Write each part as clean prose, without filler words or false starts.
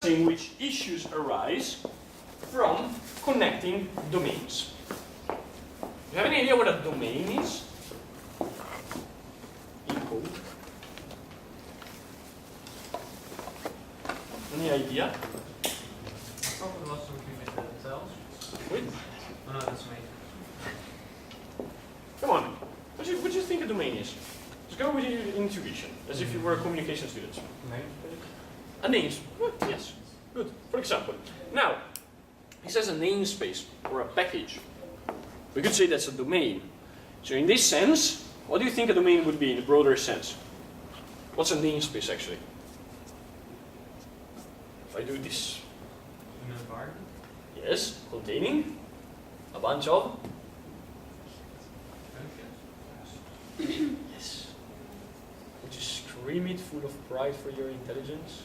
in which issues arise from connecting domains. Do you have any idea what a domain is? In code. Any idea? Probably lots of people themselves. Wait. Oh no, that's me. Come on. What do you think a domain is? Just go with your intuition, as if you were a communication student. A namespace. Good, yes. Good. For example, now, he says a namespace or a package. We could say that's a domain. So in this sense, what do you think a domain would be in a broader sense? What's a namespace actually? If I do this. An environment? Yes, containing a bunch of. Yes. Would you scream it full of pride for your intelligence?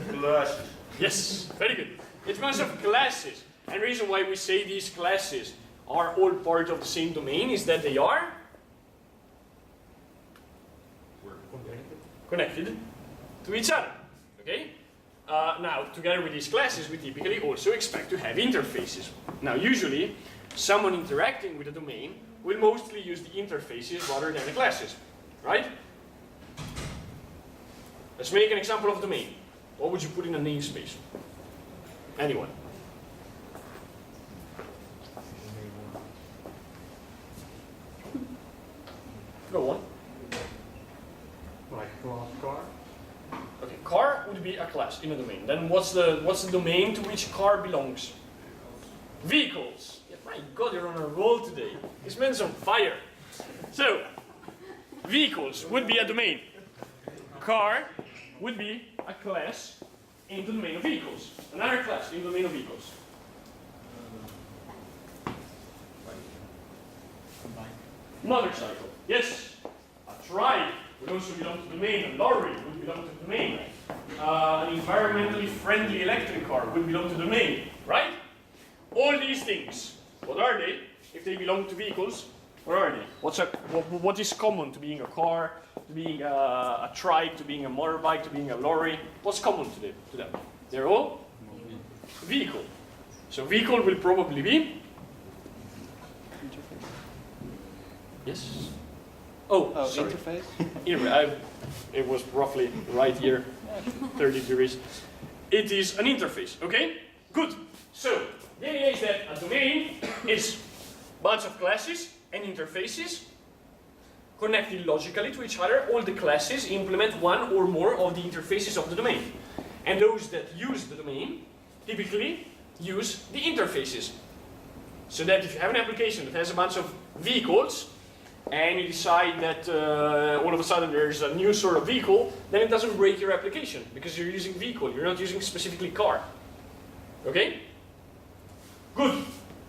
Class. Yes, very good. It's a bunch of classes. And the reason why we say these classes are all part of the same domain is that they are connected to each other. Okay? Now, together with these classes, we typically also expect to have interfaces. Now, usually, someone interacting with a domain will mostly use the interfaces rather than the classes, right? Let's make an example of a domain. What would you put in a namespace? Anyone? Go on. Like class car? Okay, car would be a class in a domain. Then what's the domain to which car belongs? Vehicles. Yeah, my God, you're on a roll today. This man's on fire. So, vehicles would be a domain. Car would be a class in the domain of vehicles. Another class in the domain of vehicles. Motorcycle. Yes. A trike would also belong to the domain. A lorry would belong to the domain. An environmentally friendly electric car would belong to the domain. Right? All these things. What are they? If they belong to vehicles, what are they? What is common to being a car, to being a trike, to being a motorbike, to being a lorry? What's common to them? They're all vehicle. So vehicle will probably be. Yes. Oh, sorry. Interface? It was roughly right here, 30 degrees. It is an interface. Okay. Good. So the idea is that a domain is a bunch of classes and interfaces connected logically to each other. All the classes implement one or more of the interfaces of the domain. And those that use the domain typically use the interfaces. So that if you have an application that has a bunch of vehicles and you decide that all of a sudden there's a new sort of vehicle, then it doesn't break your application because you're using vehicle, you're not using specifically car. Okay? Good.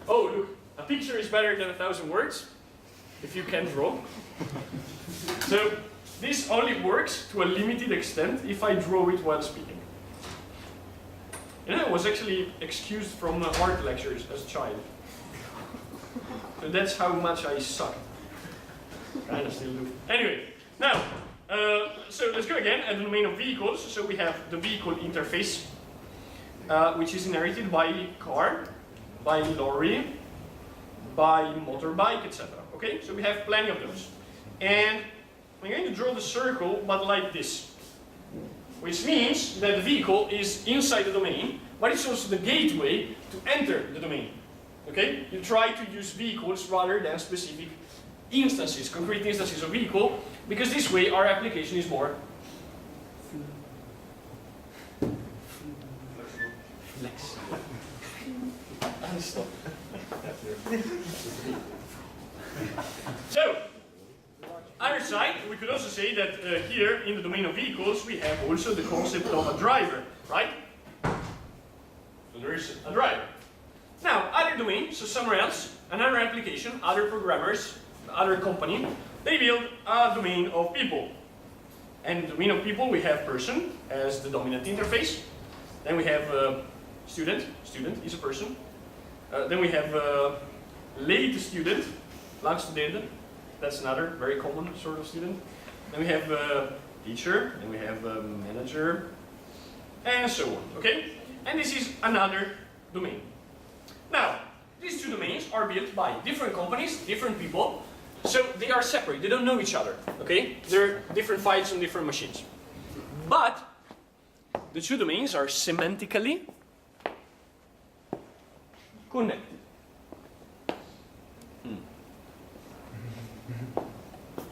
Oh, look, a picture is better than 1,000 words if you can draw. So this only works to a limited extent if I draw it while speaking. And I was actually excused from art lectures as a child. So that's how much I suck. Kind of still do. Anyway, now, so let's go again at the domain of vehicles. So we have the vehicle interface, which is inherited by car, by lorry, by motorbike, etc. Okay, so we have plenty of those. And I'm going to draw the circle, but like this. Which means that the vehicle is inside the domain, but it's also the gateway to enter the domain. Okay? You try to use vehicles rather than specific instances, concrete instances of vehicle, because this way our application is more flexible. Stop. So, other side, we could also say that here in the domain of vehicles we have also the concept of a driver, right? So there is a driver. Now, other domain, so somewhere else, another application, other programmers, other company, they build a domain of people. And in the domain of people we have person as the dominant interface. Then we have student is a person. Then we have late student, langstudenten. That's another very common sort of student. Then we have teacher, then we have manager, and so on, okay? And this is another domain. Now, these two domains are built by different companies, different people, so they are separate, they don't know each other, okay? They're different files on different machines. But the two domains are semantically connected.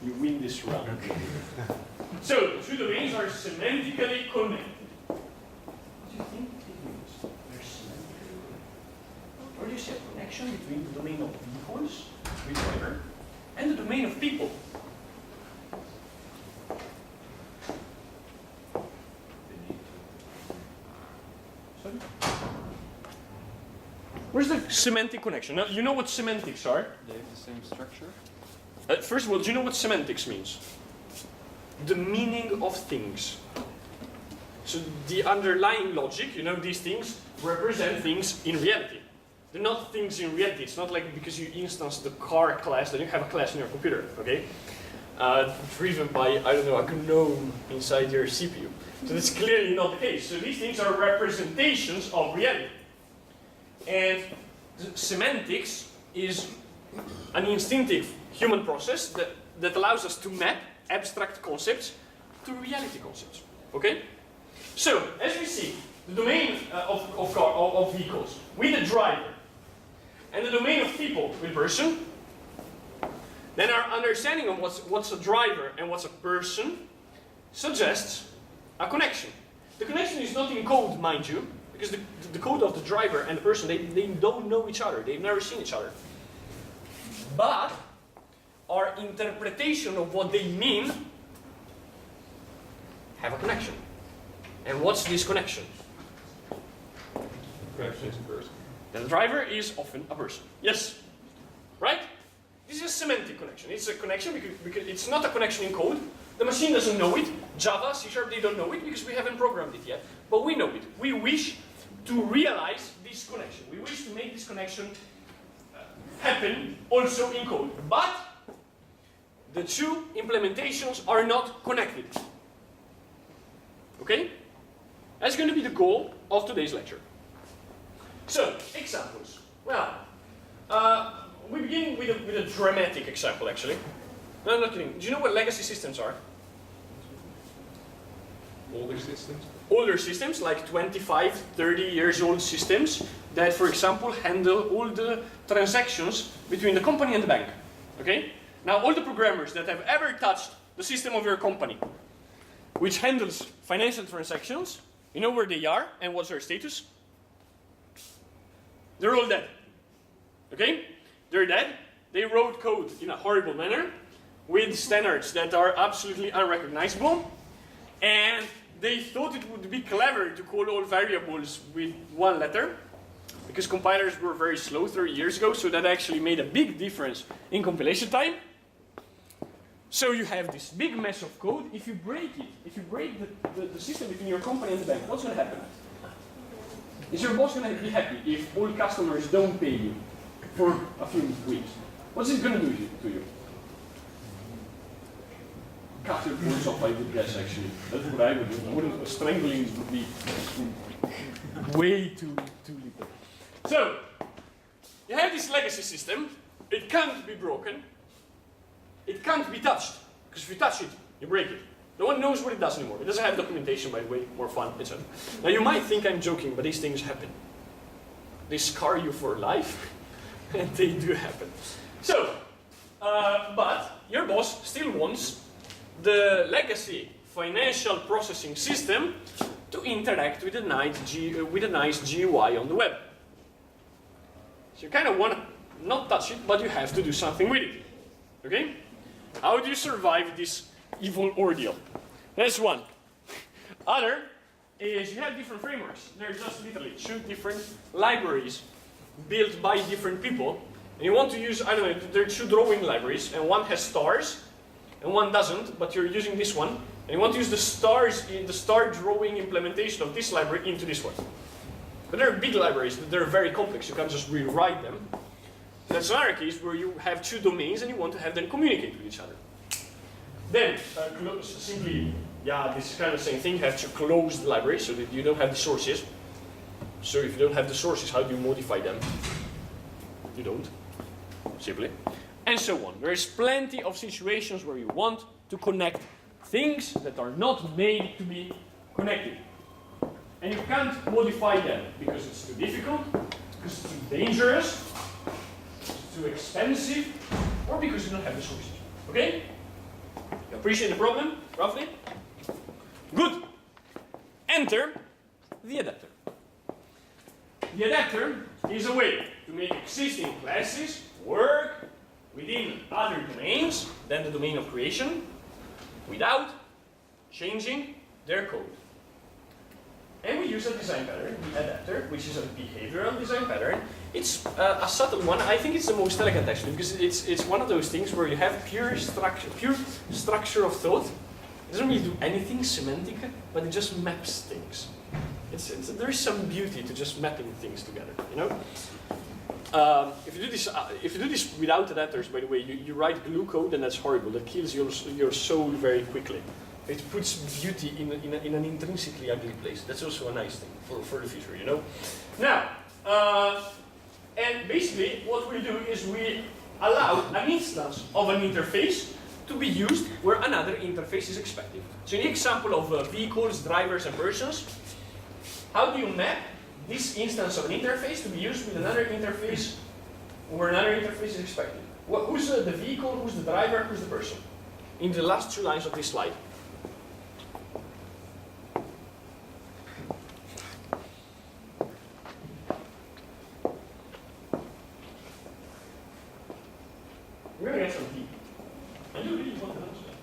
You win this round. So, the two domains are semantically connected. What do you think it means? They're semantically connected. Or do you see a connection between the domain of vehicles, with driver, and the domain of people? Sorry? Where's the semantic connection? Now, you know what semantics are? They have the same structure. First of all, do you know what semantics means? The meaning of things. So the underlying logic, you know, these things represent things in reality. They're not things in reality. It's not like because you instance the car class that you have a class in your computer, okay? Driven by, I don't know, a GNOME inside your CPU. So that's clearly not the case. So these things are representations of reality. And the semantics is an instinctive human process that allows us to map abstract concepts to reality concepts. Okay? So, as we see, the domain of vehicles with a driver and the domain of people with person, then our understanding of what's a driver and what's a person suggests a connection. The connection is not in code, mind you, because the code of the driver and the person, they don't know each other. They've never seen each other. But our interpretation of what they mean have a connection. And what's this connection? Connection is a person. The driver is often a person. Yes? Right? This is a semantic connection. It's a connection because it's not a connection in code. The machine doesn't know it. Java, C#, they don't know it because we haven't programmed it yet. But we know it. We wish to realize this connection. We wish to make this connection happen also in code. But the two implementations are not connected. Okay? That's going to be the goal of today's lecture. So, examples. Well, we begin with a dramatic example, actually. No, I'm not kidding. Do you know what legacy systems are? Older systems? Older systems, like 25, 30 years old systems that, for example, handle all the transactions between the company and the bank. Okay? Now, all the programmers that have ever touched the system of your company, which handles financial transactions, you know where they are and what's their status? They're all dead. Okay? They're dead. They wrote code in a horrible manner with standards that are absolutely unrecognizable, and they thought it would be clever to call all variables with one letter, because compilers were very slow 30 years ago, so that actually made a big difference in compilation time. So you have this big mess of code. If you break it, if you break the system between your company and the bank, what's going to happen? Is your boss going to be happy if all customers don't pay you for a few weeks? What's it going to do to you? Cut your balls off, I would guess, actually. That's what I would do. Strangling would be way too little. So, you have this legacy system. It can't be broken. It can't be touched. Because if you touch it, you break it. No one knows what it does anymore. It doesn't have documentation, by the way, more fun, etc. Now, you might think I'm joking, but these things happen. They scar you for life, and they do happen. So, but your boss still wants the legacy financial processing system to interact with a nice GUI on the web. So you kind of want to not touch it, but you have to do something with it. Okay? How do you survive this evil ordeal? That's one. Other is you have different frameworks. They're just literally two different libraries built by different people. And you want to use, I don't know, there are two drawing libraries, and one has stars, and one doesn't, but you're using this one. And you want to use the stars in the star drawing implementation of this library into this one. But they're big libraries, they're very complex, you can't just rewrite them. That's another case where you have two domains and you want to have them communicate with each other. Then, simply yeah, this is kind of the same thing. You have to close the library so that you don't have the sources. So if you don't have the sources, how do you modify them? You don't, simply. And so on. There is plenty of situations where you want to connect things that are not made to be connected. And you can't modify them because it's too difficult, because it's too dangerous, it's too expensive, or because you don't have the sources. Okay? You appreciate the problem, roughly? Good. Enter the adapter. The adapter is a way to make existing classes work within other domains than the domain of creation without changing their code. And we use a design pattern, the adapter, which is a behavioral design pattern. It's a subtle one. I think it's the most elegant actually, because it's one of those things where you have pure structure of thought. It doesn't really do anything semantic, but it just maps things. There is some beauty to just mapping things together, you know. If you do this without adapters, by the way, you write glue code, and that's horrible. That kills your soul very quickly. It puts beauty in an intrinsically ugly place. That's also a nice thing for the future, you know. Now, and basically what we do is we allow an instance of an interface to be used where another interface is expected. So in the example of vehicles, drivers, and persons, how do you map this instance of an interface to be used with another interface where another interface is expected? Who's the vehicle, who's the driver, who's the person? In the last 2 lines of this slide. We're going to get some tea. I do really want to answer that.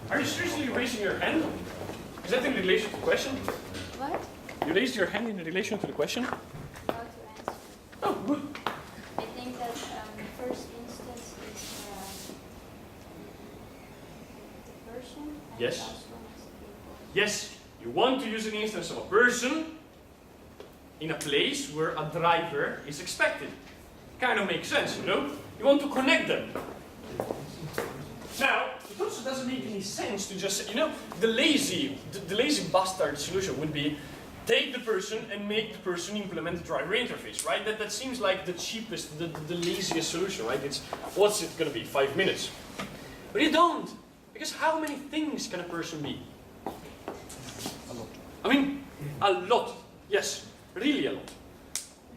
Are you seriously raising your hand? Is that in relation to the question? What? You raised your hand in relation to the question? How to answer? Oh, good. I think that the first instance is the person. And Yes. The last one is the vehicle. Yes, you want to use an instance of a person in a place where a driver is expected. Kind of makes sense, you know? You want to connect them. Now, it also doesn't make any sense to just say, you know, the lazy bastard solution would be take the person and make the person implement the driver interface, right? That seems like the cheapest, the laziest solution, right? It's, what's it going to be, 5 minutes? But you don't, because how many things can a person be? A lot. I mean, a lot, yes, really a lot.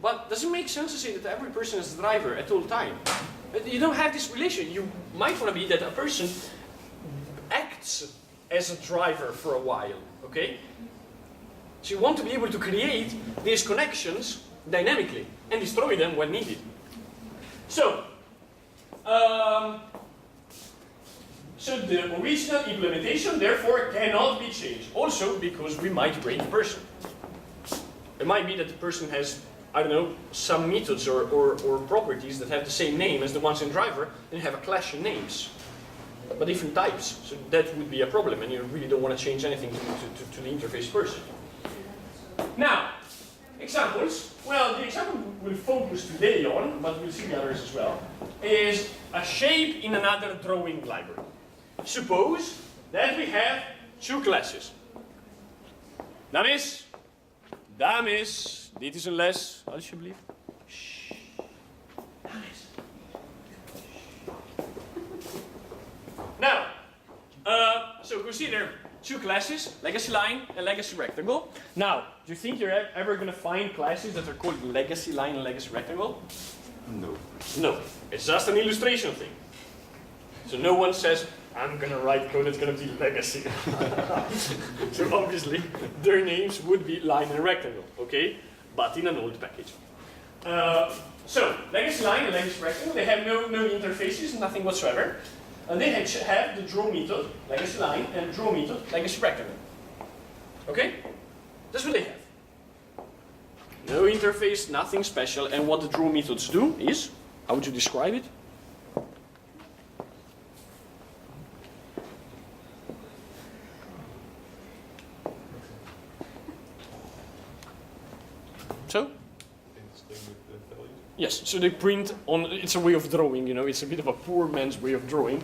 But does it make sense to say that every person is a driver at all time? You don't have this relation. You might want to be that a person acts as a driver for a while, okay? So you want to be able to create these connections dynamically and destroy them when needed. So, so the original implementation therefore cannot be changed. Also because we might break the person. It might be that the person has, I don't know, some methods or properties that have the same name as the ones in driver and have a clash in names, but different types. So that would be a problem, and you really don't want to change anything to the interface person. Now, examples. Well, the example we'll focus today on, but we'll see the others as well, is a shape in another drawing library. Suppose that we have 2 classes. Dames, dit is een les, alsjeblieft. Shh. Dames. Now, so consider 2 classes, legacy line and legacy rectangle. Now, do you think you're ever going to find classes that are called legacy line and legacy rectangle? No. No, it's just an illustration thing. So no one says, I'm going to write code that's going to be legacy. So obviously, their names would be line and rectangle, okay? But in an old package. So, legacy line and legacy rectangle, they have no interfaces, nothing whatsoever. And they have the draw method, legacy line, and draw method, legacy rectangle. Okay? That's what they have. No interface, nothing special, and what the draw methods do is, how would you describe it? So? Yes, so they print on, it's a way of drawing, you know, it's a bit of a poor man's way of drawing.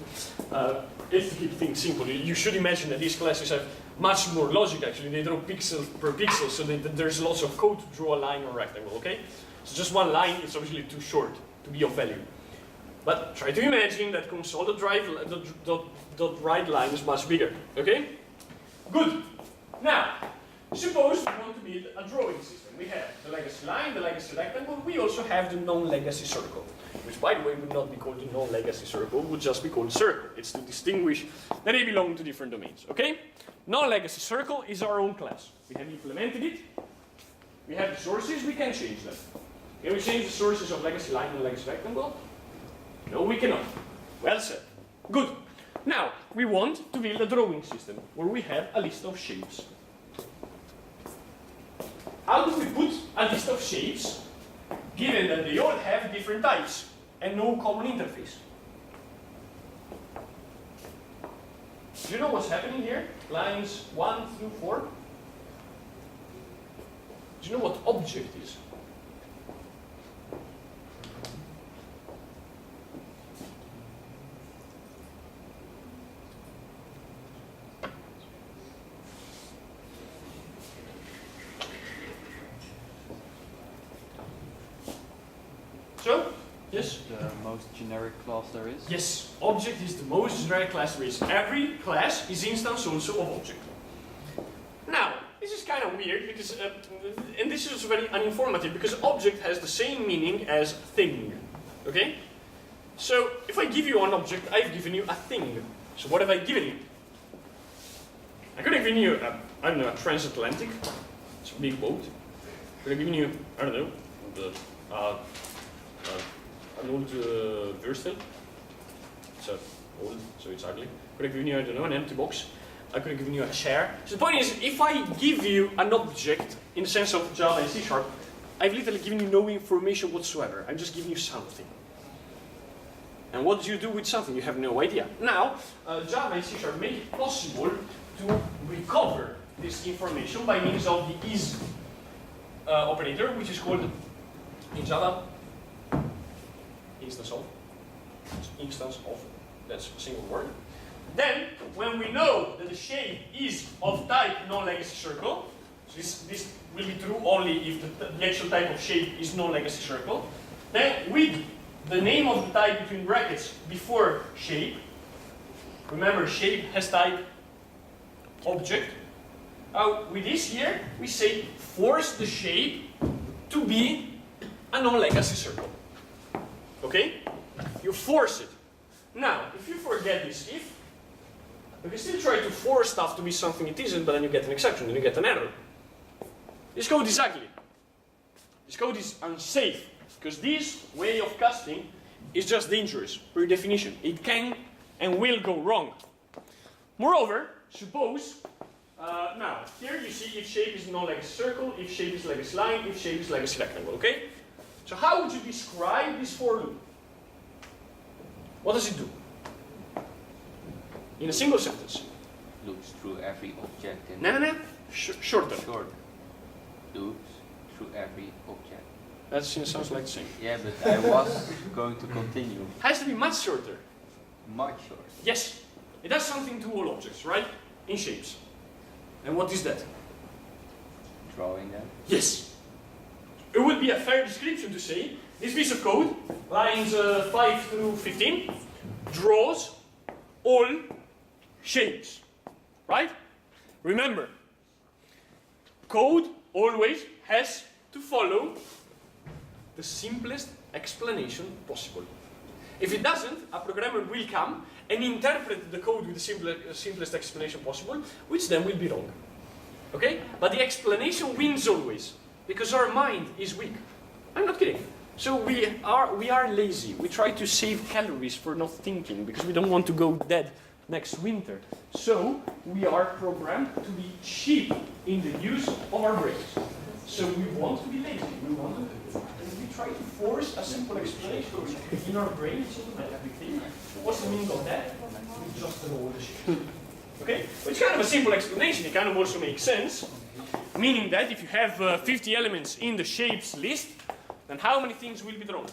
If to keep things simple, you should imagine that these classes have much more logic actually. They draw pixel per pixel, so there's lots of code to draw a line or rectangle, okay? So just one line is obviously too short to be of value. But try to imagine that console.write line is much bigger, okay? Good. Now, suppose we want to build a drawing system. We have the legacy line, the legacy rectangle, we also have the non-legacy circle, which by the way would not be called the non-legacy circle, would just be called circle. It's to distinguish that they belong to different domains, okay? Non-legacy circle is our own class. We have implemented it, we have the sources, we can change them. Can we change the sources of legacy line and legacy rectangle? No, we cannot. Well said. Good. Now, we want to build a drawing system where we have a list of shapes. How do we put a list of shapes, given that they all have different types and no common interface? Do you know what's happening here? Lines 1 through 4? Do you know what object is? So, yes? The most generic class there is? Yes, object is the most generic class there is. Every class is instance also of object. Now, this is kind of weird because, and this is also very uninformative because object has the same meaning as thing. Okay? So, if I give you an object, I've given you a thing. So what have I given you? I could have given you, I don't know, a transatlantic. It's a big boat. Could have given you, I don't know, an old Würstel. It's old, so it's ugly. Could have given you, I don't know, an empty box. I could have given you a chair. So the point is, if I give you an object in the sense of Java and C#, I've literally given you no information whatsoever. I'm just giving you something. And what do you do with something? You have no idea. Now, Java and C# make it possible to recover this information by means of the is operator, which is called in Java instance of. Instance of. That's a single word. Then, when we know that the shape is of type non-legacy circle, so this will be true only if the actual type of shape is non-legacy circle, then with the name of the type between brackets before shape, remember shape has type object, with this here we say force the shape to be a non-legacy circle. Okay? You force it. Now, if you forget this if, you can still try to force stuff to be something it isn't, but then you get an exception, then you get an error. This code is ugly. This code is unsafe, because this way of casting is just dangerous, per definition. It can and will go wrong. Moreover, suppose, now, here you see if shape is non-legacy circle, if shape is legacy line, if shape is legacy rectangle, okay? So how would you describe this for loop? What does it do? In a single sentence. Loops through every object in No. Shorter. short. Loops through every object. That sounds like the same. Yeah, but I was going to continue. Has to be much shorter. Much short. Yes. It does something to all objects, right? In shapes. And what is that? Drawing them. Yes. It would be a fair description to say this piece of code, lines 5 through 15, draws all shapes, right? Remember, code always has to follow the simplest explanation possible. If it doesn't, a programmer will come and interpret the code with the simplest explanation possible, which then will be wrong. Okay? But the explanation wins always, because our mind is weak. I'm not kidding. So we are lazy. We try to save calories for not thinking, because we don't want to go dead next winter. So we are programmed to be cheap in the use of our brains. So we want to be lazy. We try to force a simple explanation in our brain to implement everything. What's the meaning of that? We just roll the shit. Okay? Which kind of a simple explanation. It kind of also makes sense. Meaning that if you have 50 elements in the shapes list, then how many things will be drawn?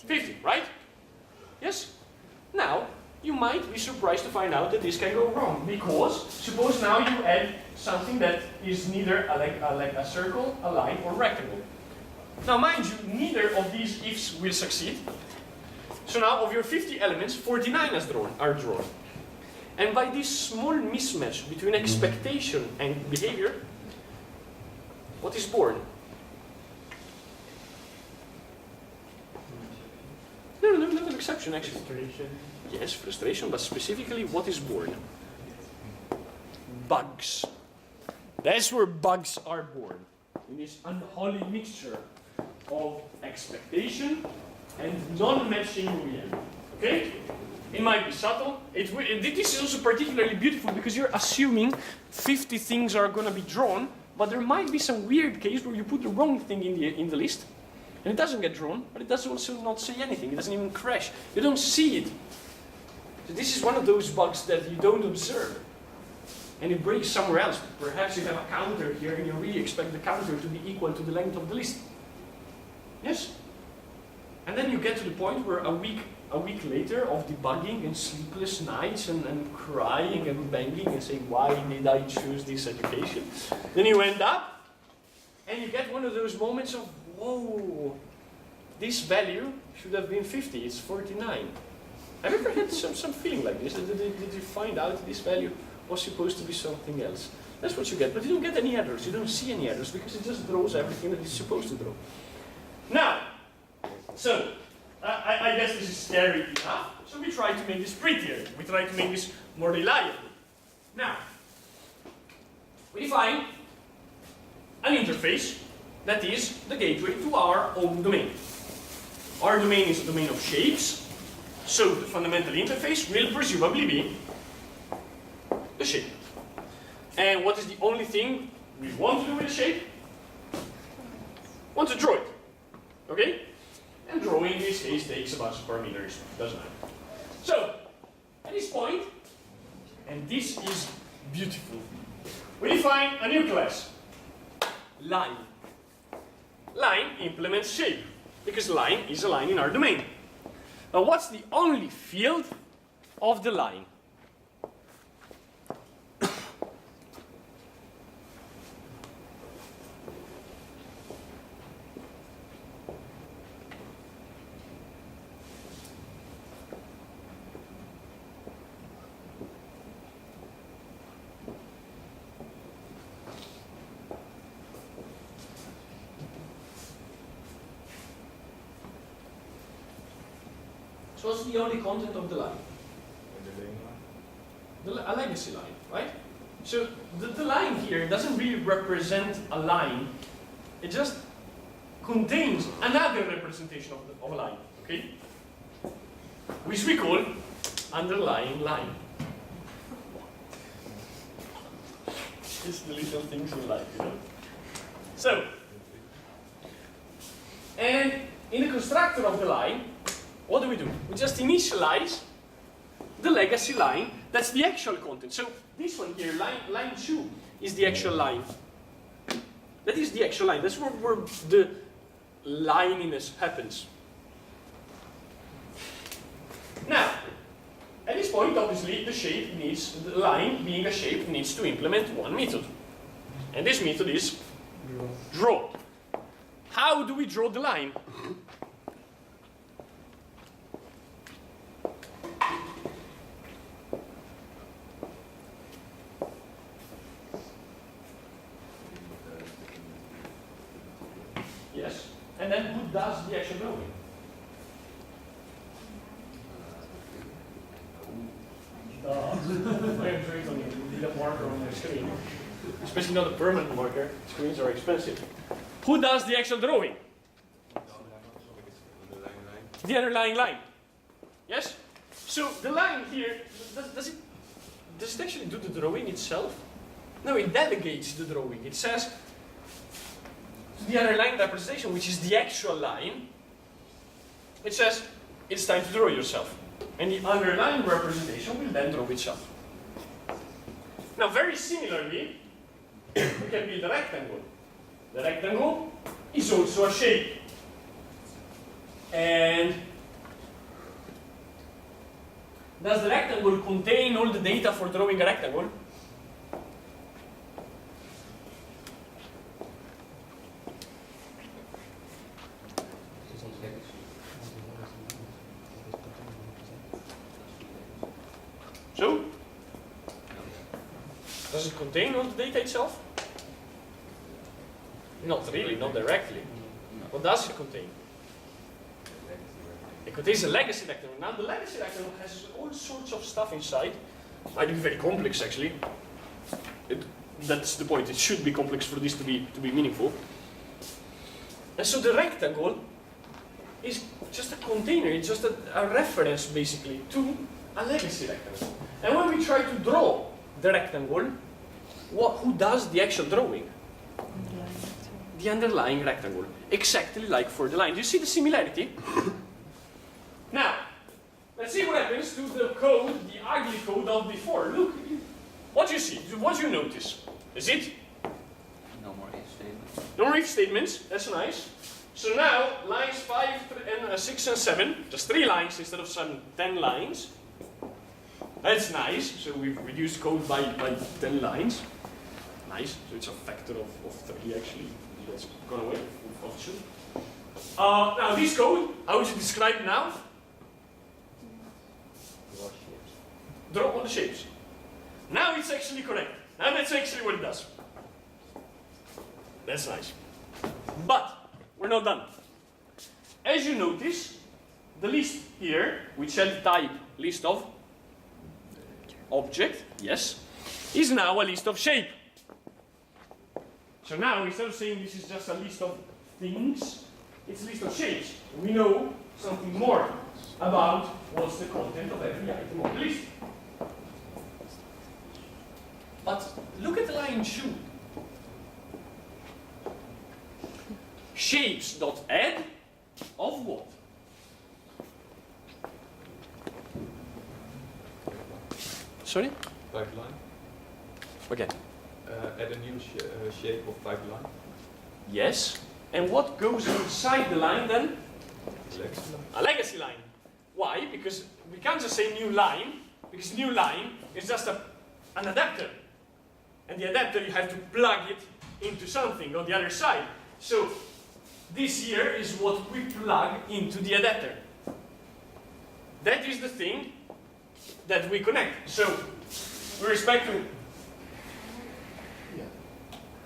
50, right? Yes? Now, you might be surprised to find out that this can go wrong, because suppose now you add something that is neither like a circle, a line, or rectangle. Now, mind you, neither of these ifs will succeed. So now, of your 50 elements, 49 are drawn. And by this small mismatch between expectation and behavior, what is born? No, not an exception, actually. Frustration. Yes, frustration, but specifically, what is born? Bugs. That's where bugs are born. In this unholy mixture of expectation and non-matching reality. Okay? It might be subtle. This is also particularly beautiful because you're assuming 50 things are going to be drawn, but there might be some weird case where you put the wrong thing in the list, and it doesn't get drawn, but it does also not say anything. It doesn't even crash. You don't see it. So this is one of those bugs that you don't observe. And it breaks somewhere else. Perhaps you have a counter here and you really expect the counter to be equal to the length of the list. Yes? And then you get to the point where a week later of debugging and sleepless nights and crying and banging and saying, why did I choose this education? Then you end up and you get one of those moments of, whoa, this value should have been 50, it's 49. Have you ever had some feeling like this? Did you find out this value was supposed to be something else? That's what you get, but you don't get any errors. You don't see any errors because it just draws everything that it's supposed to draw. Now, so, I guess this is scary enough, so we try to make this prettier. We try to make this more reliable. Now, we define an interface that is the gateway to our own domain. Our domain is a domain of shapes, so the fundamental interface will presumably be the shape. And what is the only thing we want to do with the shape? Want to draw it. Okay? And drawing in this case takes a bunch of parameters, doesn't it? So, at this point, and this is beautiful, we define a new class, line. Line implements shape, because line is a line in our domain. Now, what's the only field of the line? So what's the only content of the line? A legacy line, right? So the line here doesn't really represent a line. It just contains another representation of a line, okay? Which we call underlying line. Just the little things in life, you know? So, and in the constructor of the line, what do? We just initialize the legacy line. That's the actual content. So this one here, line 2, is the actual line. That is the actual line. That's where the lininess happens. Now, at this point, obviously, the line being a shape needs to implement one method. And this method is draw. How do we draw the line? I am doing on the marker on my screen. Especially not a permanent marker. Screens are expensive. Who does the actual drawing? The underlying line. Yes? So the line here, does it actually do the drawing itself? No, it delegates the drawing. It says to the underlying representation, which is the actual line, it says it's time to draw yourself. And the underlying representation will then draw itself. Now, very similarly, we can build a rectangle. The rectangle is also a shape. And does the rectangle contain all the data for drawing a rectangle? So, does it contain all the data itself? Not really, not directly. What does it contain? It contains a legacy rectangle. Now the legacy rectangle has all sorts of stuff inside. Might be very complex actually. That's the point. It should be complex for this to be meaningful. And so the rectangle is just a container. It's just a reference basically to a legacy rectangle. And when we try to draw the rectangle, who does the actual drawing? The underlying rectangle. Exactly like for the line. Do you see the similarity? Now, let's see what happens to the code, the ugly code of before. Look, what you see, what you notice. Is it? No more if statements. No more if statements, that's nice. So now, lines 5 and 6 and 7, just 3 lines instead of 10 lines. That's nice, so we've reduced code by 10 lines. Nice, so it's a factor of 3 actually. That's gone away with function. Now this code, how is it described now? Draw on the shapes. Now it's actually correct. Now that's actually what it does. That's nice. But we're not done. As you notice, the list here, which had the type list of object, yes, is now a list of shape. So now, instead of saying this is just a list of things, it's a list of shapes. We know something more about what's the content of every item on the list. But look at line 2. Shapes.add of what? Sorry? Pipeline. Okay. Add a new shape of pipeline. Yes. And what goes inside the line then? Legacy line. A legacy line. Why? Because we can't just say new line, because new line is just an adapter. And the adapter, you have to plug it into something on the other side. So this here is what we plug into the adapter. That is the thing that we connect. So with respect to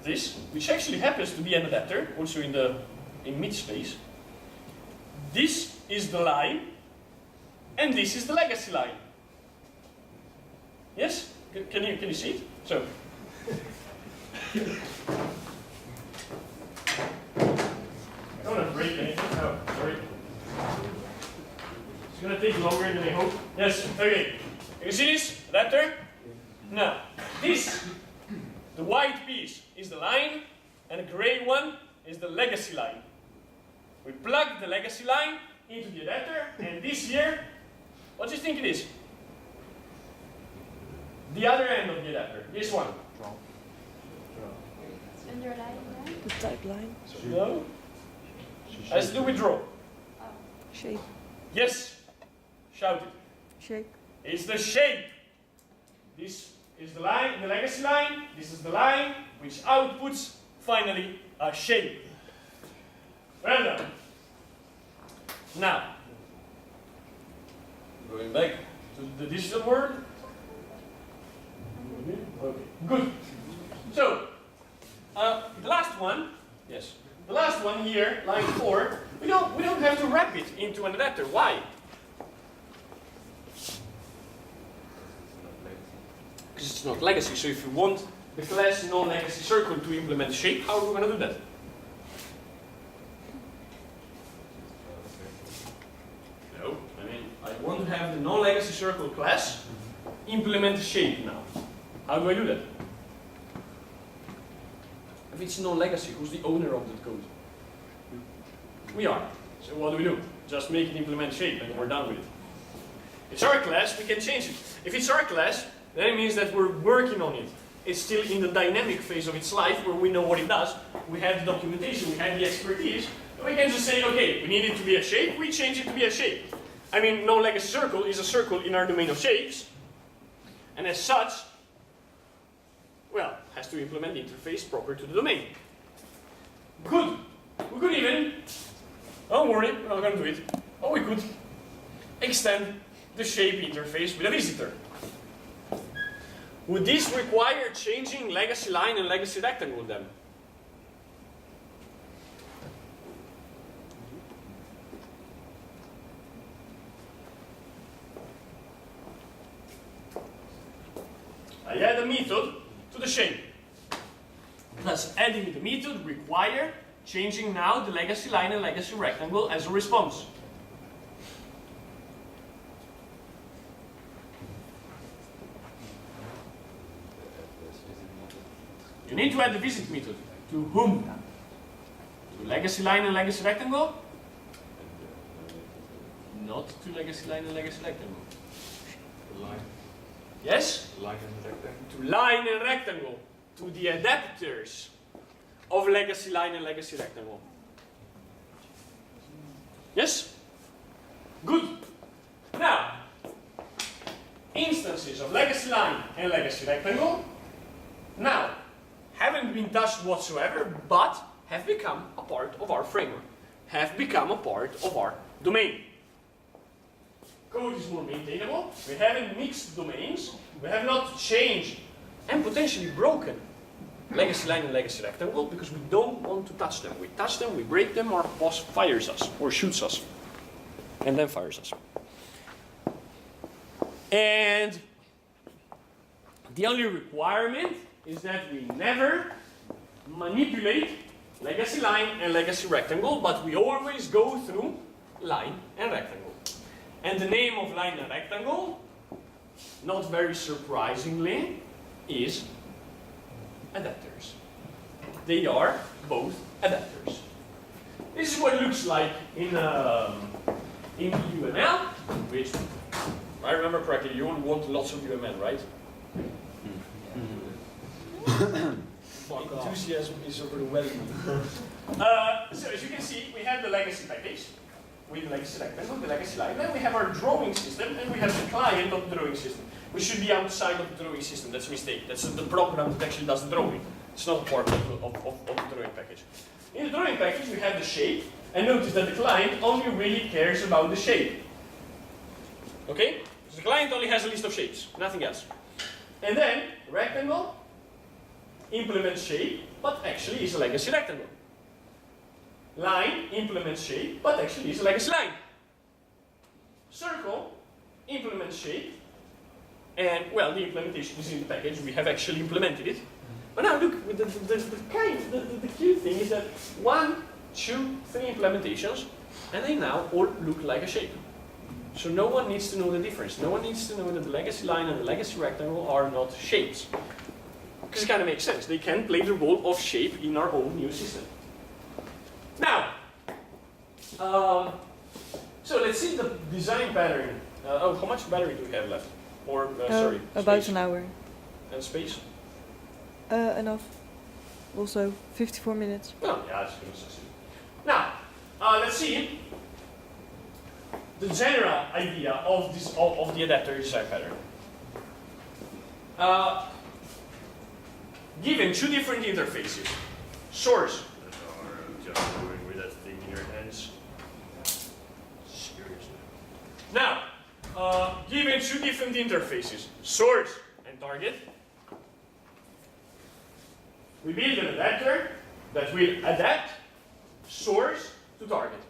this, which actually happens to be an adapter, also in mid space, this is the line, and this is the legacy line. Yes? Can you see it? So I don't want to break anything. Oh, sorry. It's going to take longer than I hope. Yes, okay. You see this adapter? Now, this, the white piece is the line, and the gray one is the legacy line. We plug the legacy line into the adapter, and this here, what do you think it is? The other end of the adapter, this one. Underlying line? The type line. No? Has to do with draw. Oh. Shape. Yes. Shout it. Shape. It's the shape. This is the line, the legacy line. This is the line which outputs finally a shape. Well done. Now, going back to the digital world. Okay, good. So, the last one, yes, the last one here, line 4. We don't have to wrap it into an adapter. Why? because it's not legacy. So if you want the class non-legacy circle to implement shape, how are we going to do that? No, I mean, I want to have the non-legacy circle class implement the shape now. How do I do that? If it's non-legacy, who's the owner of that code? We are. So what do? Just make it implement shape and we're done with it. It's our class, we can change it. If it's our class, then it means that we're working on it. It's still in the dynamic phase of its life where we know what it does. We have the documentation, we have the expertise. And we can just say, okay, we need it to be a shape, we change it to be a shape. I mean, non-legacy circle is a circle in our domain of shapes. And as such, well, has to implement the interface proper to the domain. Good. We could even, don't worry, we're not going to do it. Or we could extend the shape interface with a visitor. Would this require changing legacy line and legacy rectangle then? I add a method to the shape. Thus, adding the method require changing now the legacy line and legacy rectangle as a response. You need to add the visit method. To whom? To legacy line and legacy rectangle? Not to legacy line and legacy rectangle. Line. Yes? Line and rectangle. To line and rectangle. To the adapters of legacy line and legacy rectangle. Yes? Good. Now, instances of legacy line and legacy rectangle now haven't been touched whatsoever, but have become a part of our framework, have become a part of our domain. Code is more maintainable, we haven't mixed domains, we have not changed and potentially broken legacy line and legacy rectangle because we don't want to touch them. We touch them, we break them, our boss fires us or shoots us and then fires us. And the only requirement is that we never manipulate legacy line and legacy rectangle, but we always go through line and rectangle. And the name of line and rectangle, not very surprisingly, is adapters. They are both adapters. This is what it looks like in UML, which, if I remember correctly, you only want lots of UML, right? Enthusiasm is overwhelming. So as you can see, we have the legacy package with the legacy rectangle, the legacy line. Then we have our drawing system, and we have the client of the drawing system. We should be outside of the drawing system. That's a mistake. That's the program that actually does the drawing. It's not part of the drawing package. In the drawing package, we have the shape, and notice that the client only really cares about the shape. Okay? So the client only has a list of shapes, nothing else. And then rectangle implements shape, but actually is a legacy rectangle. Line implements shape, but actually is a legacy line. Circle implements shape, and well, the implementation is in the package. We have actually implemented it. But now look, the cute thing is that 1, 2, 3 implementations, and they now all look like a shape. So no one needs to know the difference. No one needs to know that the legacy line and the legacy rectangle are not shapes. Because it kind of makes sense. They can play the role of shape in our own new system. Now, so let's see the design pattern. Oh, how much battery do we have left? Or, sorry, about space. an hour. And space? Enough. Also, 54 minutes. Oh, yeah, that's good. Now, let's see the general idea of this of the adapter design pattern. Given two different interfaces, source. Just doing with that thing in your hands. Seriously. Now, given two different interfaces, source and target, we build an adapter that will adapt source to target.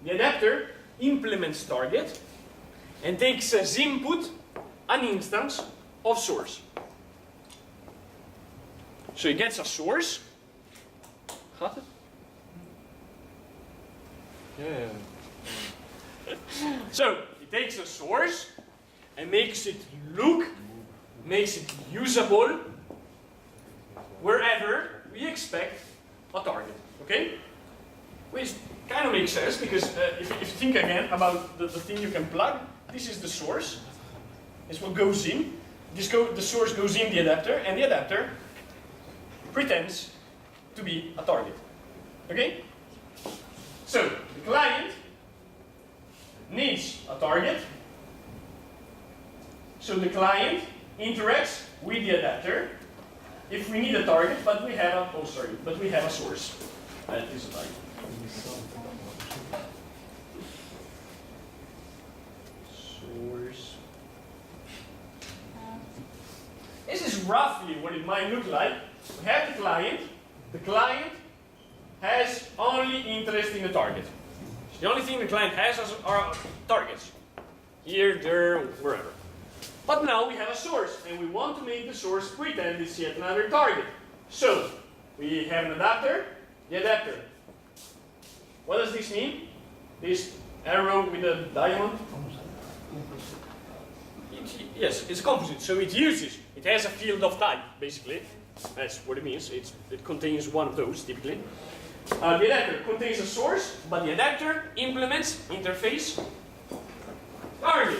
The adapter implements target and takes as input an instance of source. So he gets a source. Gaat het? Yeah. So he takes a source and makes it look, makes it usable wherever we expect a target. Okay? Which kind of makes sense because if you think again about the thing you can plug, this is the source. It's what goes in. The source goes in the adapter, and the adapter pretends to be a target. Okay? So the client needs a target. So the client interacts with the adapter. If we need a target, but we have a source. That is a target. Source. This is roughly what it might look like. We have the client. The client has only interest in the target. The only thing the client has are targets. Here, there, wherever. But now we have a source, and we want to make the source pretend it's yet another target. So, we have an adapter. The adapter. What does this mean? This arrow with a diamond? Yes, it's a composite, so it has a field of type, basically. That's what it means. It contains one of those, typically. The adapter contains a source, but the adapter implements interface target.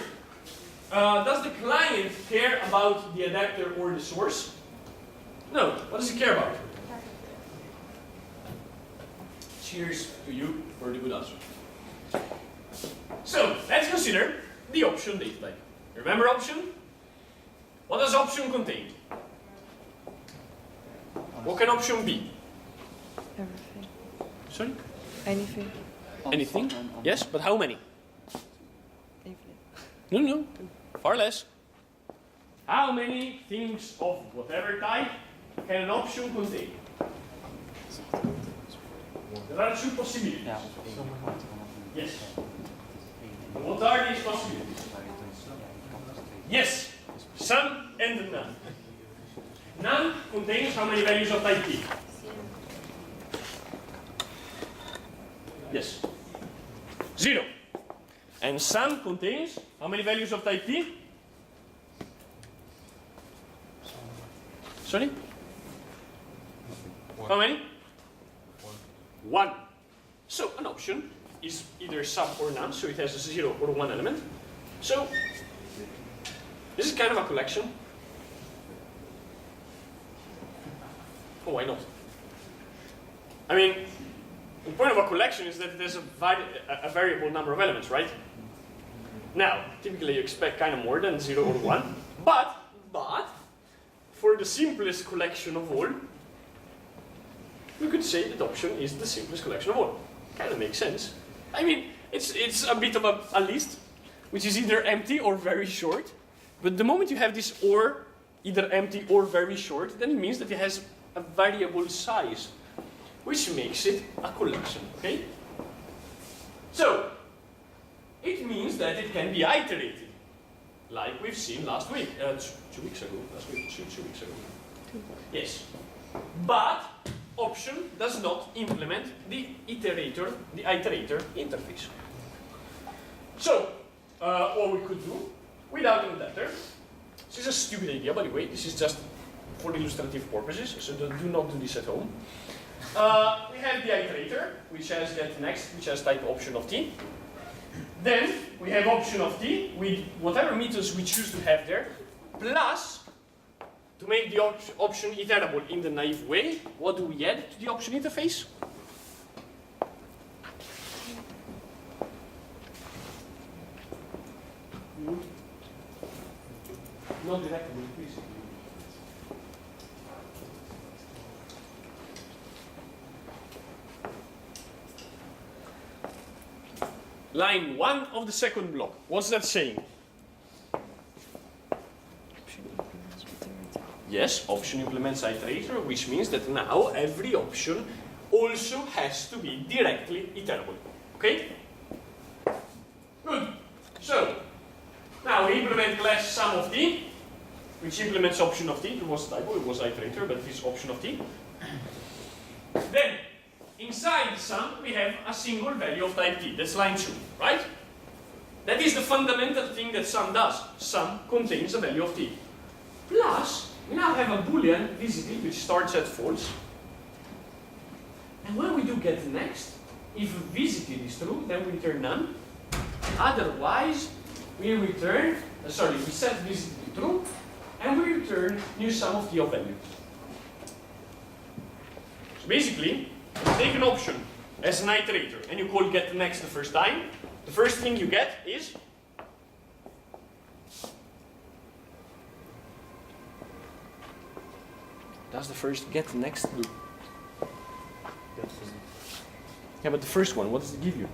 Does the client care about the adapter or the source? No. What does he care about? Cheers to you for the good answer. So, let's consider the option data type. Remember option? What does option contain? What can option be? Everything. Sorry? Anything. Anything? Yes, but how many? Infinite. No. Far less. How many things of whatever type can an option contain? There are two possibilities. Yes. And what are these possibilities? Yes, some and none. None contains how many values of type T? Yes. 0. And some contains how many values of type T? Sorry? How many? 1. So an option is either some or none, so it has a 0 or 1 element. So this is kind of a collection. Oh, why not? I mean, the point of a collection is that there's a variable number of elements, right? Now, typically you expect kind of more than 0 or 1, but for the simplest collection of all, you could say that option is the simplest collection of all. Kind of makes sense. I mean, it's a bit of a list, which is either empty or very short. But the moment you have this or, either empty or very short, then it means that it has a variable size, which makes it a collection, okay? So, it means that it can be iterated, like we've seen last week, 2 weeks ago, last week, two weeks ago. Yes. But option does not implement the iterator interface. So, what we could do without an adapter, this is a stupid idea by the way, this is just for illustrative purposes, so do not do this at home. We have the iterator, which has that next, which has type option of T. Then we have option of T with whatever methods we choose to have there, plus to make the option iterable in the naive way, what do we add to the option interface? Not directly, please. Line 1 of the second block. What's that saying? Yes, option implements iterator, which means that now every option also has to be directly iterable. Okay? Good. So, now we implement class sum of T. which implements option of t. It was a typo, it was iterator, but it is option of t. Then, inside the sum, we have a single value of type t. That's line 2, right? That is the fundamental thing that sum does. Sum contains a value of t. Plus, we now have a boolean visited, which starts at false. And when we do get next, if visited is true, then we return none. Otherwise, we return, we set visited to true, and we return new sum of t of value. So basically, take an option as an iterator, and you call get next the first time. The first thing you get is does the first get next do? Yeah, but the first one, what does it give you?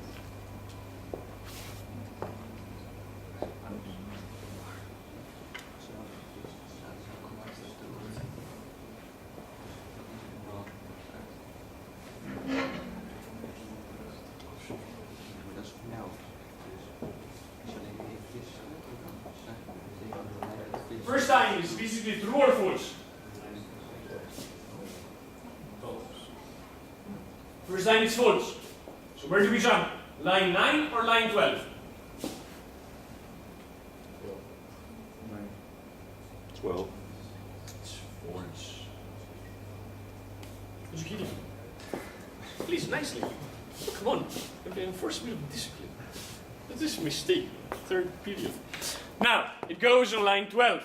First time is visited true or false? First time is false. So where do we jump? Line 9 or line 12? 12. It's false. Are you kidding? Please, nicely. Oh, come on. Enforce a bit of discipline. That is a mistake. Third period. Now, it goes on line 12.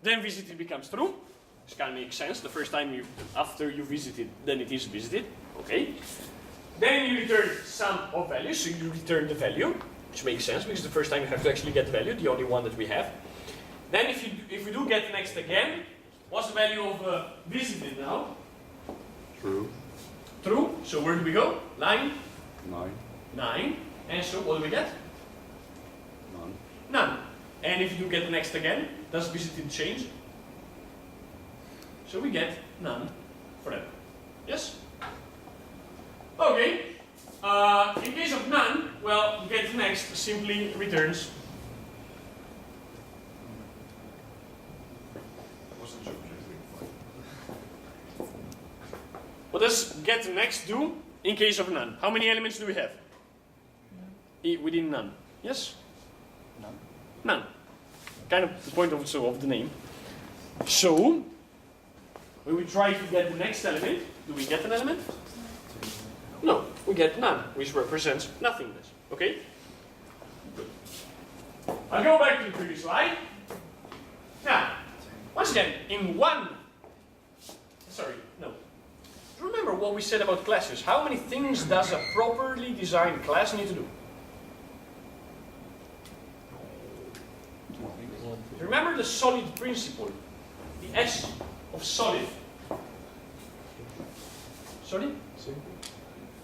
Then visited becomes true. This kind of makes sense. The first time after you visited, then it is visited. Okay. Then you return sum of values, so you return the value, which makes sense because the first time you have to actually get the value, the only one that we have. Then if we do get next again, what's the value of visited now? True. True. So where do we go? Line 9. 9. And so what do we get? None. None. And if you do get next again, does visited change? So we get none forever. Yes? Okay. In case of none, well, get next simply returns. What does get next do in case of none? How many elements do we have? Within none. Yes? None. None. Kind of the point of the name. So, when we try to get the next element, do we get an element? No, we get none, which represents nothingness. Okay? Good. I'll go back to the previous slide. Now, once again, remember what we said about classes. How many things does a properly designed class need to do? Remember the solid principle, the S of solid. Sorry? Simple.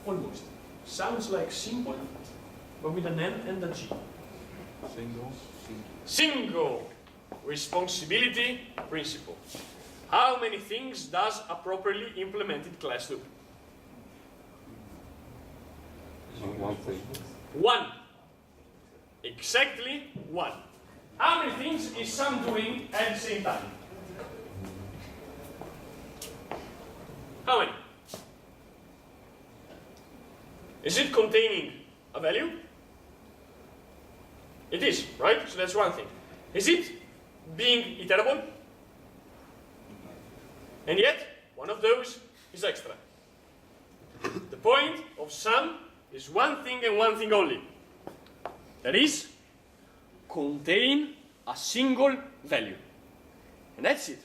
Almost. Sounds like simple, but with an N and a G. Single. Single responsibility principle. How many things does a properly implemented class do? One thing. One. Exactly one. How many things is some doing at the same time? How many? Is it containing a value? It is, right? So that's one thing. Is it being iterable? And yet, one of those is extra. The point of sum is one thing and one thing only. That is, contain a single value. And that's it.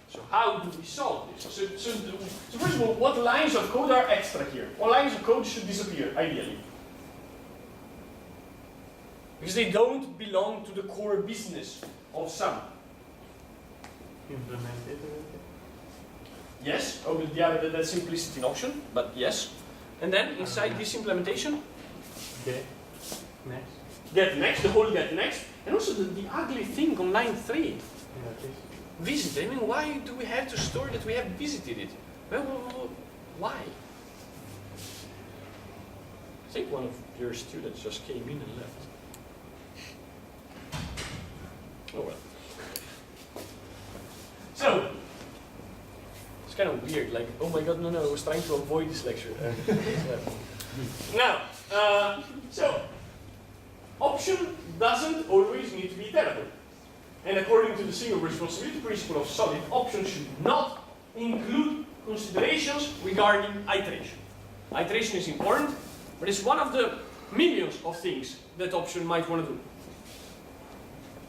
So how do we solve this? So first of all, what lines of code are extra here? What lines of code should disappear, ideally? Because they don't belong to the core business of sum. Implemented. Yes, yeah, that's implicit in option, but yes. And then inside this implementation, Okay. Next. get next, the whole get next, and also the ugly thing on line 3, Yeah, this. visit. I mean, why do we have to store that we have visited it? Well, why? I think one of your students just came in and left. weird. Like, oh my god, no, I was trying to avoid this lecture. Now, so, option doesn't always need to be iterable. And according to the single responsibility principle of solid, option should not include considerations regarding iteration. Iteration is important, but it's one of the millions of things that option might want to do.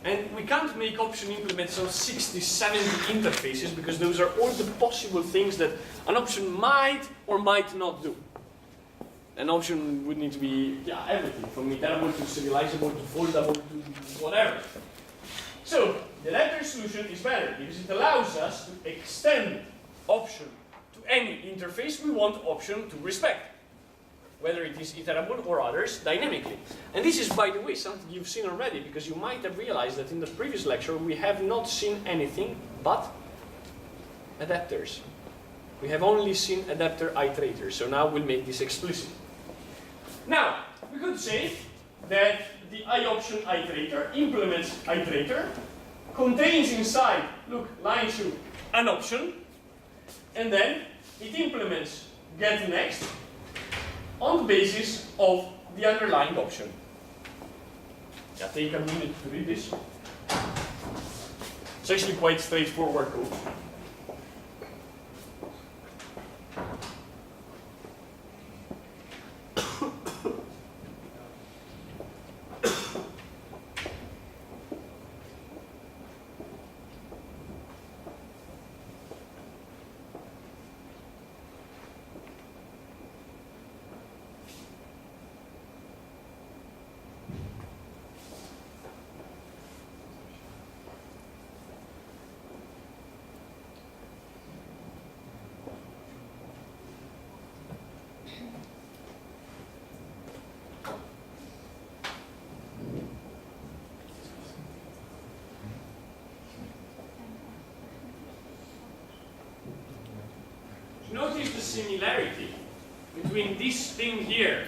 And we can't make option implement some 60, 70 interfaces because those are all the possible things that an option might or might not do. An option would need to be everything, from iterable to serializable to foldable to whatever. So the latter solution is better because it allows us to extend option to any interface we want option to respect, whether it is iterable or others dynamically. And this is, by the way, something you've seen already, because you might have realized that in the previous lecture we have not seen anything but adapters. We have only seen adapter iterators, so now we'll make this explicit. Now, we could say that the iOption iterator implements iterator, contains inside, look, line 2, an option, and then it implements getNext on the basis of the underlying option. Yeah, take a minute to read this. It's actually quite straightforward code. Notice the similarity between this thing here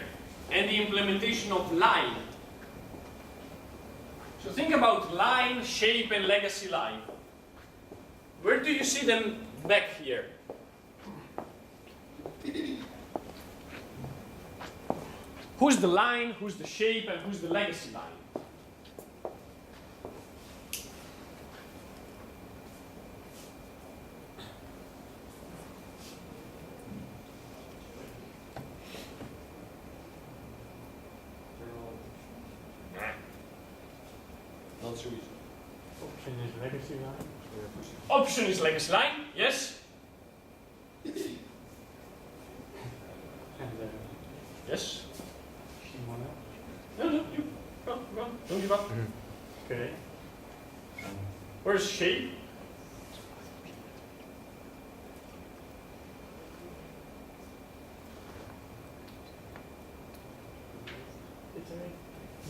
and the implementation of line. So think about line, shape, and legacy line. Where do you see them back here? Who's the line, who's the shape, and who's the legacy line? Not so easy. Option is legacy line. Option is legacy line, yes? And Yes? someone else. No, you. Go on, don't give up. Okay. Where's shape?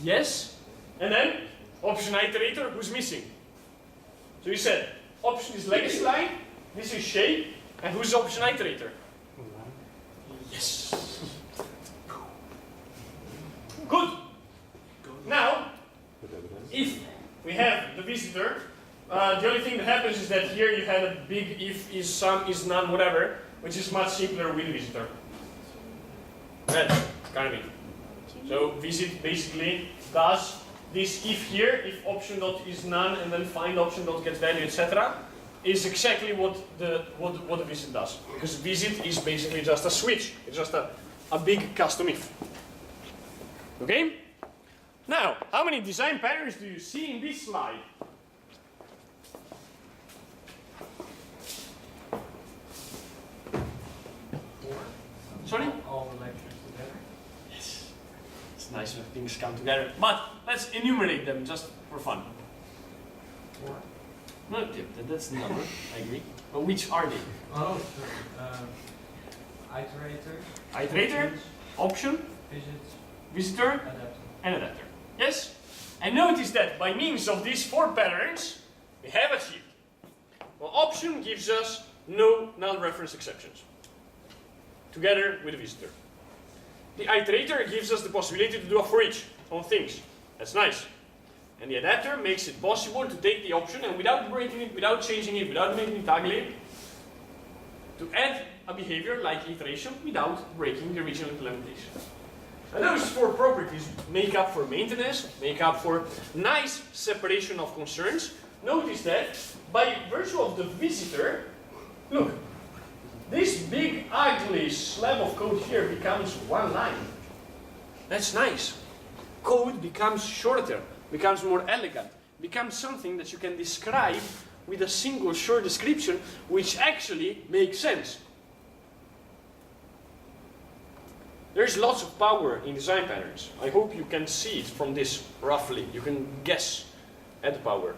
Yes? And then, option iterator, who's missing? So you said, option is legacy line, this is shape, and who's option iterator? Yes. Good. Now, if we have the visitor, the only thing that happens is that here you have a big if, is, some, is, none, whatever, which is much simpler with visitor. That's kind of it. So visit basically does this if here, if option dot is none, and then find option dot get value, etc., is exactly what the visit does. Because visit is basically just a switch. It's just a big custom if. Okay? Now, how many design patterns do you see in this slide? Sorry? All the lectures together. Yes. It's nice when things come together. But let's enumerate them just for fun. Four. No, that's the number, I agree. But which are they? Oh, iterator. Iterator, option, Visits. visitor, Adapter. and adapter. Yes? And notice that by means of these 4 patterns, we have achieved. Well, option gives us no null reference exceptions, together with the visitor. The iterator gives us the possibility to do a for each on things. That's nice. And the adapter makes it possible to take the option and without breaking it, without changing it, without making it ugly, to add a behavior like iteration without breaking the original implementation. And those 4 properties make up for maintenance, make up for nice separation of concerns. Notice that by virtue of the visitor, look, this big ugly slab of code here becomes 1 line. That's nice. Code becomes shorter, becomes more elegant, becomes something that you can describe with a single short description which actually makes sense. There's lots of power in design patterns. I hope you can see it from this roughly. You can guess at the power.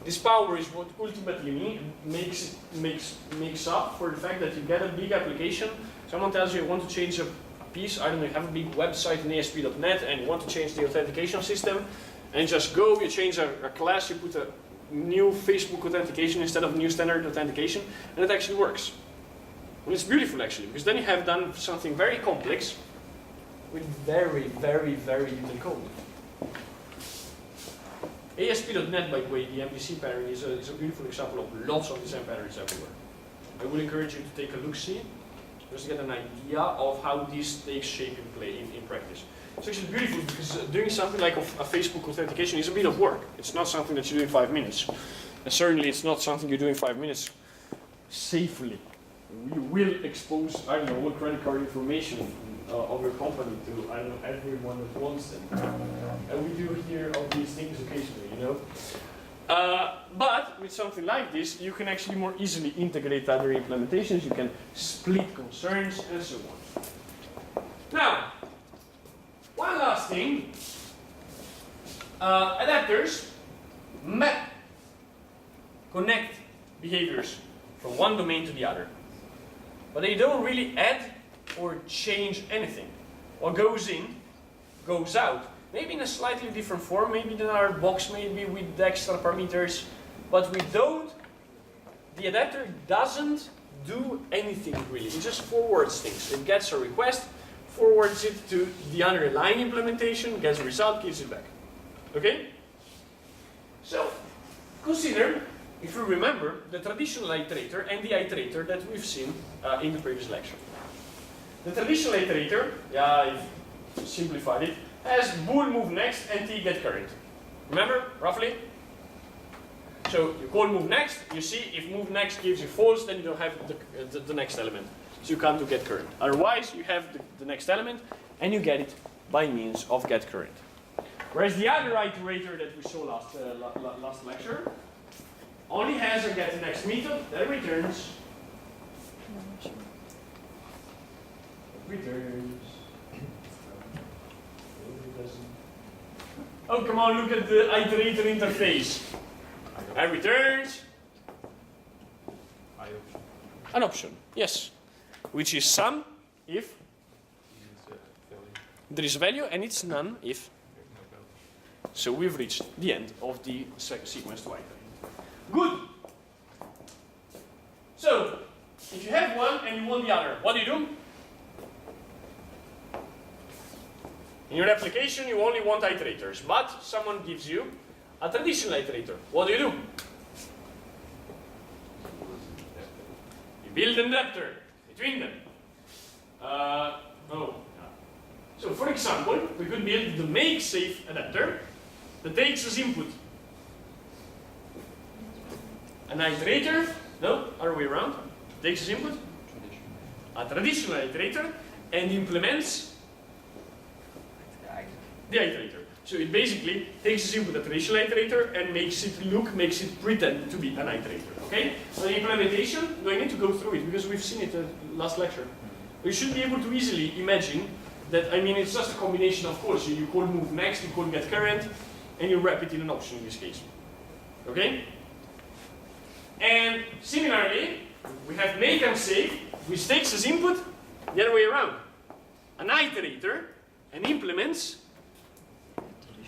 This power is what ultimately makes up for the fact that you get a big application. Someone tells you want to change a piece, I don't know, you have a big website in ASP.NET and you want to change the authentication system, and just go, you change a class, you put a new Facebook authentication instead of new standard authentication, and it actually works. And it's beautiful actually, because then you have done something very complex with very, very, very little code. ASP.NET, by the way, the MVC pattern is a beautiful example of lots of design patterns everywhere. I would encourage you to take a look-see, just to get an idea of how this takes shape in practice. It's actually beautiful because doing something like a Facebook authentication is a bit of work. It's not something that you do in 5 minutes. And certainly it's not something you do in 5 minutes safely. You will expose, I don't know, all credit card information of your company to, I don't know, everyone that wants them. And we do hear of these things occasionally, you know. But with something like this, you can actually more easily integrate other implementations, you can split concerns, and so on. Now, one last thing. Adapters map, connect behaviors from one domain to the other. But they don't really add or change anything. What goes in, goes out. Maybe in a slightly different form, maybe in our box, maybe with extra parameters. But we don't, the adapter doesn't do anything really. It just forwards things. It gets a request, forwards it to the underlying implementation, gets a result, gives it back. Okay? So, consider, if you remember, the traditional iterator and the iterator that we've seen in the previous lecture. The traditional iterator, I've simplified it, has bool move next and t get current. Remember, roughly? So you call move next, you see if move next gives you false, then you don't have the next element. So you can't do get current. Otherwise, you have the next element and you get it by means of get current. Whereas the other iterator that we saw last lecture only has a get next method that returns. Oh, come on, look at the iterator interface. And returns an option, yes, which is sum if there is a value, and it's none if. So we've reached the end of the sequence to iterate. Good. So, if you have one and you want the other, what do? In your application, you only want iterators, but someone gives you a traditional iterator. What do? You build an adapter between them. So, for example, we could build the make-safe adapter that takes as input an iterator, no, other way around, takes as input a traditional iterator and implements the iterator. So it basically takes as input a traditional iterator and makes it pretend to be an iterator. Okay? So the implementation, do I need to go through it? Because we've seen it last lecture. You should be able to easily imagine that, I mean, it's just a combination of course. You call move next, you call get current, and you wrap it in an option in this case. Okay? And similarly, we have make and save, which takes as input the other way around. An iterator and implements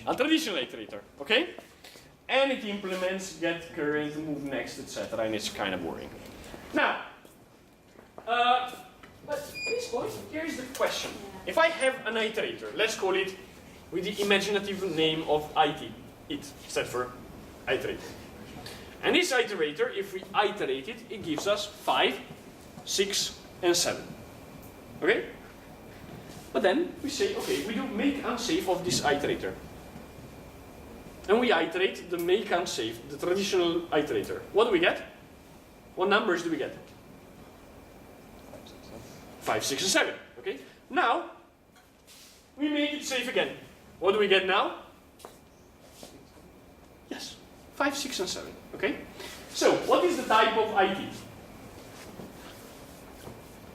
a traditional iterator, okay? And it implements get current, move next, etc. And it's kind of boring. Now, but at this point, here's the question. If I have an iterator, let's call it with the imaginative name of it stands for iterator. And this iterator, if we iterate it, it gives us 5 6, and 7. Okay? But then we say, okay, we do make unsafe of this iterator. And we iterate the make unsafe, the traditional iterator. What do we get? What numbers do we get? 5, 6, and 7. Okay? Now, we make it safe again. What do we get now? Yes, 5, 6, and 7. Okay? So, what is the type of IT?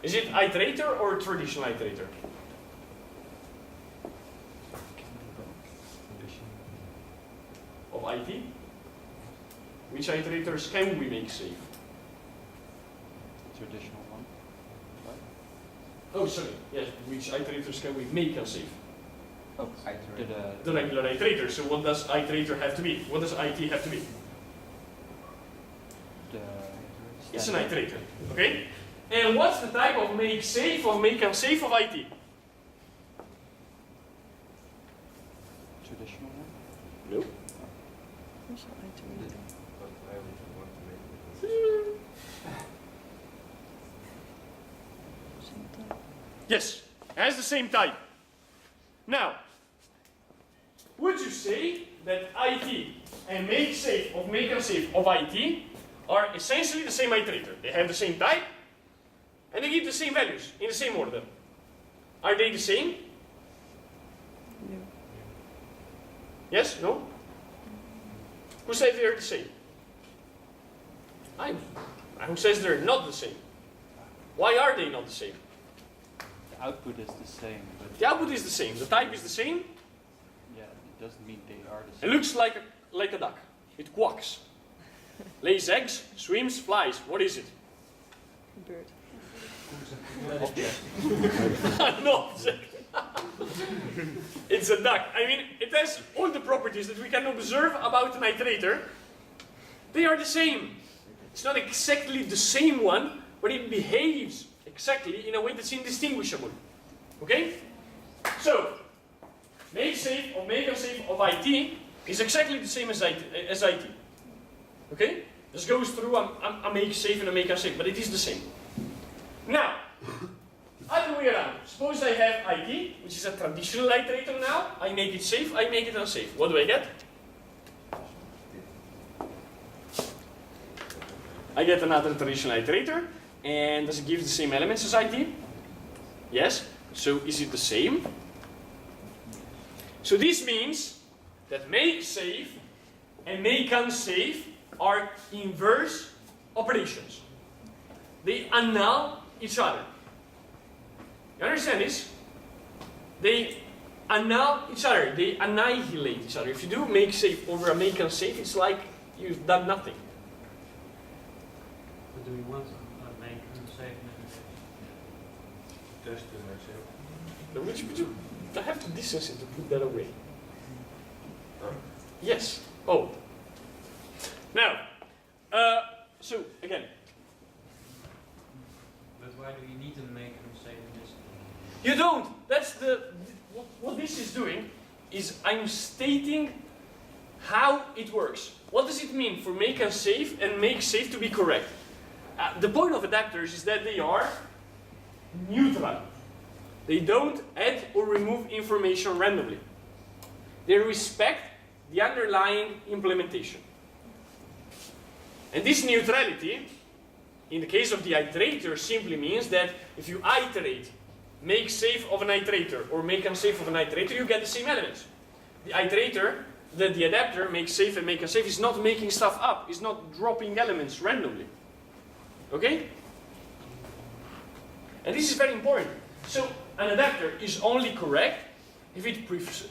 Is it iterator or traditional iterator? Of IT? Which iterators can we make safe? Traditional one. Right? Oh, sorry. Yes, which iterators can we make unsafe? Oh, Did, iterate. The regular iterator. So what does iterator have to be? What does IT have to be? the It's an standard iterator. Okay? And what's the type of make safe or make unsafe of IT? traditional one. No. Also iterator. Same type. Yes, it has the same type. Now, would you say that IT and make safe or make unsafe of IT are essentially the same iterator? They have the same type and they give the same values in the same order. Are they the same? No. Yes? No? Who says they are the same? Who says they're not the same? Why are they not the same? The output is the same, but The output is the same, the type is the same. yeah, it doesn't mean they are the It same. looks like a duck. It quacks. Lays eggs, swims, flies. What is it? Bird. An object. It's a duck. I mean, it has all the properties that we can observe about an iterator. They are the same. It's not exactly the same one, but it behaves exactly in a way that's indistinguishable. Okay? So, make safe or make unsafe of IT is exactly the same as IT. Okay? This goes through a make safe and a make unsafe, but it is the same. Now, other way around. Suppose I have IT, which is a traditional iterator now. I make it safe, I make it unsafe. What do I get? I get another traditional iterator. And does it give the same elements as IT? Yes. So is it the same? So this means that make safe and make unsafe are inverse operations. They annul each other. You understand this? They annul each other. They annihilate each other. If you do make safe over a make unsafe, it's like you've done nothing. But do we want a make unsafe Would you I have to distance it to put that away. Yes. Oh. Now, so again, But why do you need to make unsafe in this? you don't. That's what this is doing is I'm stating how it works. What does it mean for make unsafe and make safe to be correct? The point of adapters is that they are neutral. They don't add or remove information randomly. They respect the underlying implementation. And this neutrality, in the case of the iterator, simply means that if you iterate, make safe of an iterator or make unsafe of an iterator, you get the same elements. The iterator, the adapter, make safe and make unsafe, is not making stuff up, is not dropping elements randomly. Okay? And this is very important. So, an adapter is only correct if it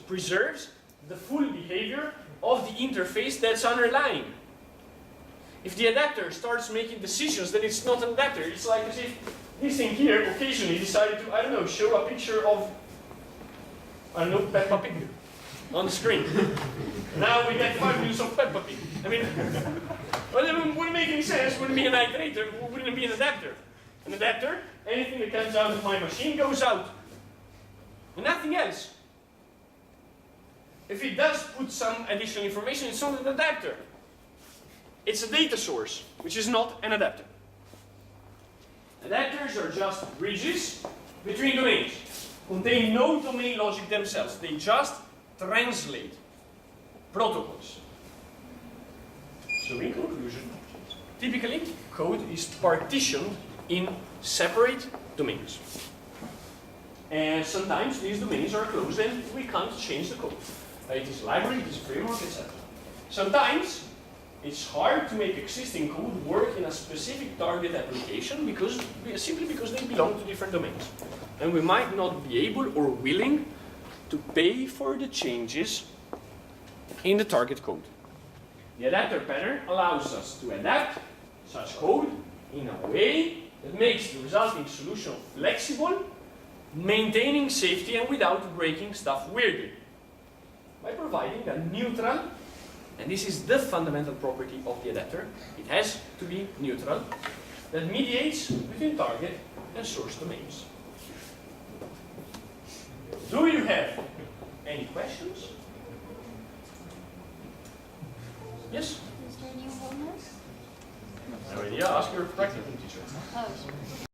preserves the full behavior of the interface that's underlying. If the adapter starts making decisions, then it's not an adapter. It's like as if this thing here occasionally decided to, I don't know, show a picture of, I don't know, Peppa Pig on the screen. Now we get 5 minutes of Peppa Pig. I mean, well, it wouldn't make any sense. It wouldn't be an iterator. It wouldn't be an adapter. An adapter, anything that comes out of my machine goes out. And nothing else. If it does put some additional information, it's not an adapter. It's a data source, which is not an adapter. Adapters are just bridges between domains. Contain no domain logic themselves. They just translate protocols. So in conclusion, typically code is partitioned in separate domains. And sometimes these domains are closed and we can't change the code. It is library, it is framework, etc. Sometimes it's hard to make existing code work in a specific target application simply because they belong to different domains. And we might not be able or willing to pay for the changes in the target code. The adapter pattern allows us to adapt such code in a way that makes the resulting solution flexible, maintaining safety and without breaking stuff weirdly. By providing a neutral, and this is the fundamental property of the adapter, it has to be neutral, that mediates between target and source domains. Do you have any questions? Yes? Is there new homework? No idea, ask your practicum teacher. Oh,